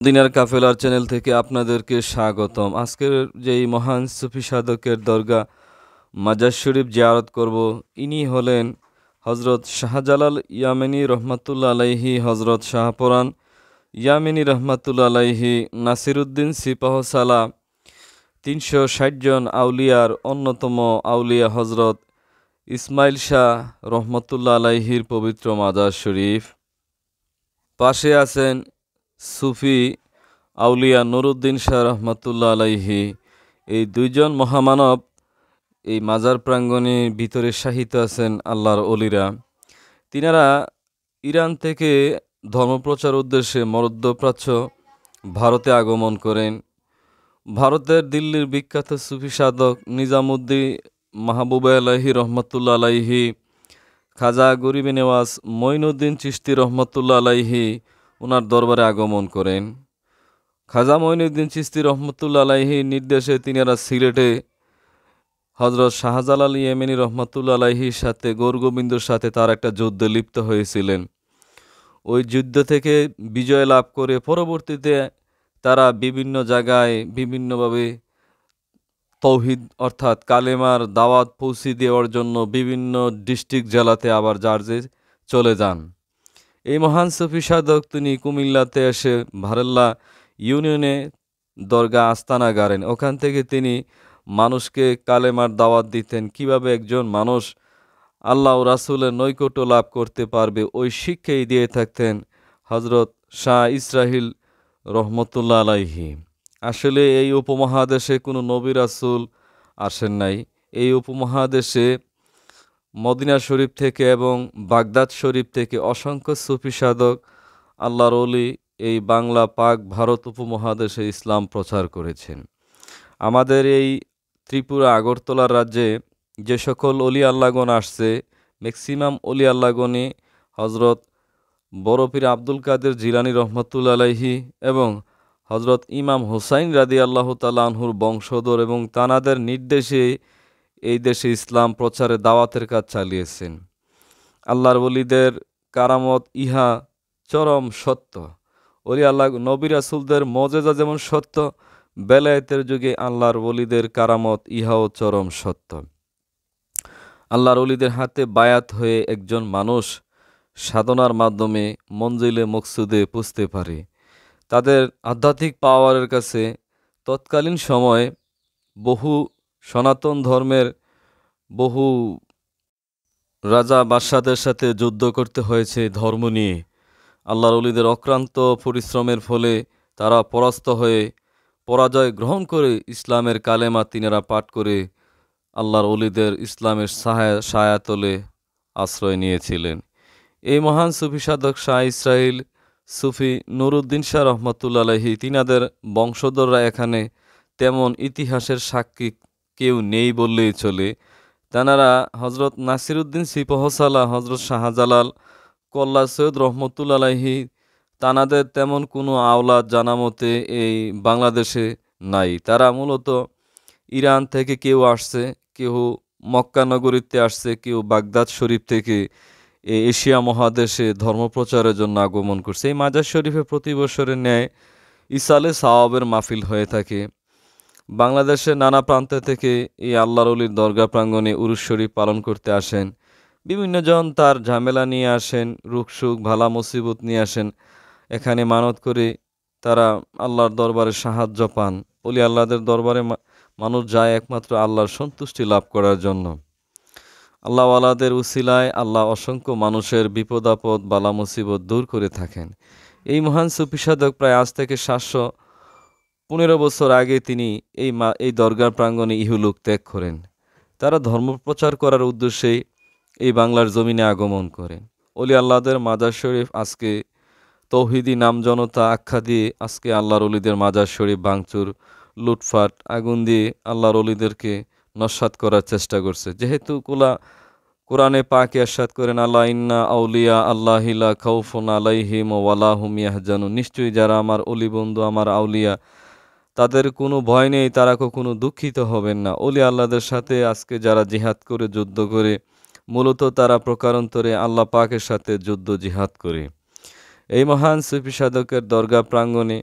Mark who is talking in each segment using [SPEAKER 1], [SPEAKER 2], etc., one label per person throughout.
[SPEAKER 1] দিনার কাফেলার চ্যানেল থেকে আপনাদেরকে স্বাগতম। আজকের যেই মহান সুফি সাধকের দরগা মাজার শরীফ জিয়ারত করব, ইনি হলেন হজরত শাহজালাল ইয়ামেনি রহমাতুল্লা আলাইহি, হজরত শাহপরান ইয়ামেনি রহমাতুল্লা আলাইহি, নাসিরুদ্দিন সিপাহসালা। 360 জন আউলিয়ার অন্যতম আউলিয়া হজরত ইসমাইল শাহ রহমতুল্লা আলাইহির পবিত্র মাজার শরীফ। পাশে আছেন সুফি আউলিয়া নুরুদ্দিন শাহ রহমতুল্লা আলাইহি। এই দুইজন মহামানব এই মাজার প্রাঙ্গণে ভিতরে শাহিত আছেন আল্লাহর অলিরা। তিনারা ইরান থেকে ধর্মপ্রচার উদ্দেশ্যে মধ্যপ্রাচ্য ভারতে আগমন করেন। ভারতের দিল্লির বিখ্যাত সুফি সাধক নিজামুদ্দিন মাহবুব আলাইহি রহমতুল্লা আলাইহি, খাজা গরিবে নেওয়াজ মঈনুদ্দিন চিশতি রহমতুল্লা আলাইহি ওনার দরবারে আগমন করেন। খাজা মঈনুদ্দিন চিশতি রহমতুল্লা আলাইহি নির্দেশে তিনারা সিলেটে হজরত শাহজালাল ইয়েমেনি রহমতুল্লা আলাইহির সাথে গৌরগোবিন্দর সাথে তার একটা যুদ্ধে লিপ্ত হয়েছিলেন। ওই যুদ্ধ থেকে বিজয় লাভ করে পরবর্তীতে তারা বিভিন্ন জায়গায় বিভিন্নভাবে তৌহিদ অর্থাৎ কালেমার দাওয়াত পৌঁছে দেওয়ার জন্য বিভিন্ন ডিস্ট্রিক্ট জেলাতে আবার জার্জে চলে যান। এই মহান সুফি সাধক তিনি কুমিল্লাতে এসে ভারেল্লা ইউনিয়নে দরগা আস্তানা গাড়েন। ওখান থেকে তিনি মানুষকে কালেমার দাওয়াত দিতেন, কিভাবে একজন মানুষ আল্লাহ ও রাসূলের নৈকট্য লাভ করতে পারবে, ওই শিক্ষাই দিয়ে থাকতেন হজরত শাহ ইসরাহিল রহমতুল্লাহ আলাইহি। আসলে এই উপমহাদেশে কোনো নবী রাসূল আসেন নাই। এই উপমহাদেশে মদিনা শরীফ থেকে এবং বাগদাদ শরীফ থেকে অসংখ্য সুফি সাধক আল্লাহর ওলি এই বাংলা পাক ভারত উপমহাদেশে ইসলাম প্রচার করেছেন। আমাদের এই ত্রিপুরা আগরতলা রাজ্যে যে সকল অলি আল্লাহগণ আসছে, ম্যাক্সিমাম অলি আল্লাহগণই হজরত বড়পীর আব্দুল কাদের জিলানী রহমতুল্লা আলাইহি এবং হজরত ইমাম হুসাইন রাদি আল্লাহ তাআলা আনহুর বংশধর এবং তানাদের নির্দেশে এই দেশে ইসলাম প্রচারে দাওয়াতের কাজ চালিয়েছেন। আল্লাহর ওলিদের কারামত ইহা চরম সত্য। ওলি আল্লাহ নবী রাসূলদের মজেজা যেমন সত্য, বেলায়েতের যুগে আল্লাহর ওলিদের কারামত ইহাও চরম সত্য। আল্লাহর ওলিদের হাতে বায়াত হয়ে একজন মানুষ সাধনার মাধ্যমে মঞ্জিলে মকসুদে পৌঁছতে পারে। তাদের আধ্যাত্মিক পাওয়ারের কাছে তৎকালীন সময়ে বহু সনাতন ধর্মের বহু রাজা বাদশাদের সাথে যুদ্ধ করতে হয়েছে ধর্ম নিয়ে। আল্লাহর ওলিদের অক্লান্ত পরিশ্রমের ফলে তারা পরাস্ত হয়ে পরাজয় গ্রহণ করে ইসলামের কালেমা তিনারা পাঠ করে আল্লাহর ওলিদের ইসলামের ছায়াতলে আশ্রয় নিয়েছিলেন। এই মহান সুফি সাধক শাহ ইসরাইল সুফি নুরুদ্দিন শাহ রহমতুল্লা আলাইহি, তিনাদের বংশধররা এখানে তেমন ইতিহাসের সাক্ষী কেউ নেই বললেই চলে। তানারা হজরত নাসিরুদ্দিন সিপাহসালা, হজরত শাহজালাল, কল্লা সৈয়দ রহমতুল্লা আলাইহি, তানাদের তেমন কোনো আওলাদ জানামতে এই বাংলাদেশে নাই। তারা মূলত ইরান থেকে কেউ আসছে, কেউ মক্কা নগরীতে আসছে, কেউ বাগদাদ শরীফ থেকে এশিয়া মহাদেশে ধর্মপ্রচারের জন্য আগমন করছে। এই মাজার শরীফে প্রতি বছরের ন্যায় ইসালে সাওয়াবের মাহফিল হয়ে থাকে। বাংলাদেশের নানা প্রান্ত থেকে এই আল্লাহর ওলির দরগা প্রাঙ্গণে উরুস শরীফ পালন করতে আসেন। বিভিন্ন জন তার ঝামেলা নিয়ে আসেন, রুখ সুখ ভালা মুসিবত নিয়ে আসেন। এখানে মানত করে তারা আল্লাহর দরবারে সাহায্য পান। ওলি আল্লাহদের দরবারে মানুষ যায় একমাত্র আল্লাহর সন্তুষ্টি লাভ করার জন্য। আল্লাহওয়ালাদের উসিলায় আল্লাহ অসংখ্য মানুষের বিপদ আপদ বালা মুসিবত দূর করে থাকেন। এই মহান সুফি সাধক প্রায় আজ থেকে 715 বছর আগে তিনি এই দরগার প্রাঙ্গণে ইহলোক ত্যাগ করেন। তারা ধর্মপ্রচার করার উদ্দেশ্যেই এই বাংলার জমিনে আগমন করেন। ওলি আল্লাহদের মাজার শরীফ আজকে তৌহিদি নাম জনতা আখ্যা দিয়ে আজকে আল্লাহর ওলিদের মাজার শরীফ ভাঙচুর, লুটফাট, আগুন দিয়ে আল্লাহর ওলিদেরকে নস্যাৎ করার চেষ্টা করছে। যেহেতু কোরআনে পাকে ইরশাদ করেন, আল্লাহ ইন্না আউলিয়া আল্লাহি লা খাউফুন আলাইহিম ওয়ালা হুম ইয়াহজানুন, নিশ্চয়ই যারা আমার অলি বন্ধু, আমার আউলিয়া, তাদের কোনো ভয় নেই, তারা কখনো দুঃখিত হবেন না। অলি আল্লাহদের সাথে আজকে যারা জিহাদ করে যুদ্ধ করে, মূলত তারা প্রকারান্তরে আল্লাহ পাকের সাথে যুদ্ধ জিহাদ করে। এই মহান সুফি সাধকের দরগা প্রাঙ্গণে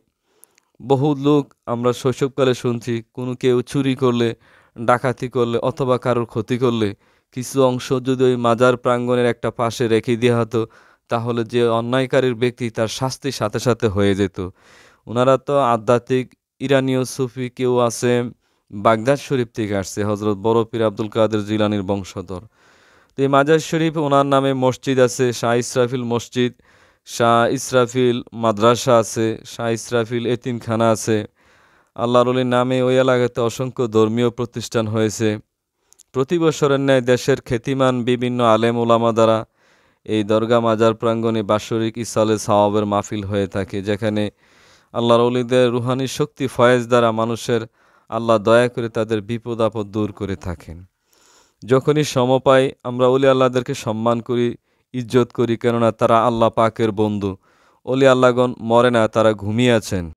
[SPEAKER 1] বহু লোক আমরা শৈশবকালে শুনছি কোনো কেউ চুরি করলে, ডাকাতি করলে অথবা কারোর ক্ষতি করলে কিছু অংশ যদি ওই মাজার প্রাঙ্গণের একটা পাশে রেখে দেওয়া হতো, তাহলে যে অন্যায়কারীর ব্যক্তি তার শাস্তি সাথে সাথে হয়ে যেত। ওনারা তো আধ্যাত্মিক ইরানীয় সুফি, কেউ আছে বাগদাদ শরীফ থেকে আসছে, হজরত বড় পীর আব্দুল কাদের জিলানির বংশধর। তো এই মাজার শরীফ ওনার নামে মসজিদ আছে, শাহ ইসরাফিল মসজিদ, শাহ ইসরাফিল মাদ্রাসা আছে, শাহ ইসরাফিল এতিমখানা আছে। আল্লাহর ওলির নামে ওই এলাকাতে অসংখ্য ধর্মীয় প্রতিষ্ঠান হয়েছে। প্রতি বছরের ন্যায় দেশের খ্যাতিমান বিভিন্ন আলেম ওলামা দ্বারা এই দরগা মাজার প্রাঙ্গণে বাৎসরিক ইসালে সাওয়াবের মাহফিল হয়ে থাকে, যেখানে আল্লাহর ওলিদের রুহানি শক্তি ফয়েজ দ্বারা মানুষের আল্লাহ দয়া করে তাদের বিপদ আপদ দূর করে থাকেন। যখনই সময় পাই আমরা ওলি আল্লাহদেরকে সম্মান করি, ইজ্জত করি, কেননা তারা আল্লাহ পাকের বন্ধু। ওলি আল্লাহগণ মরে না, তারা ঘুমিয়ে আছেন।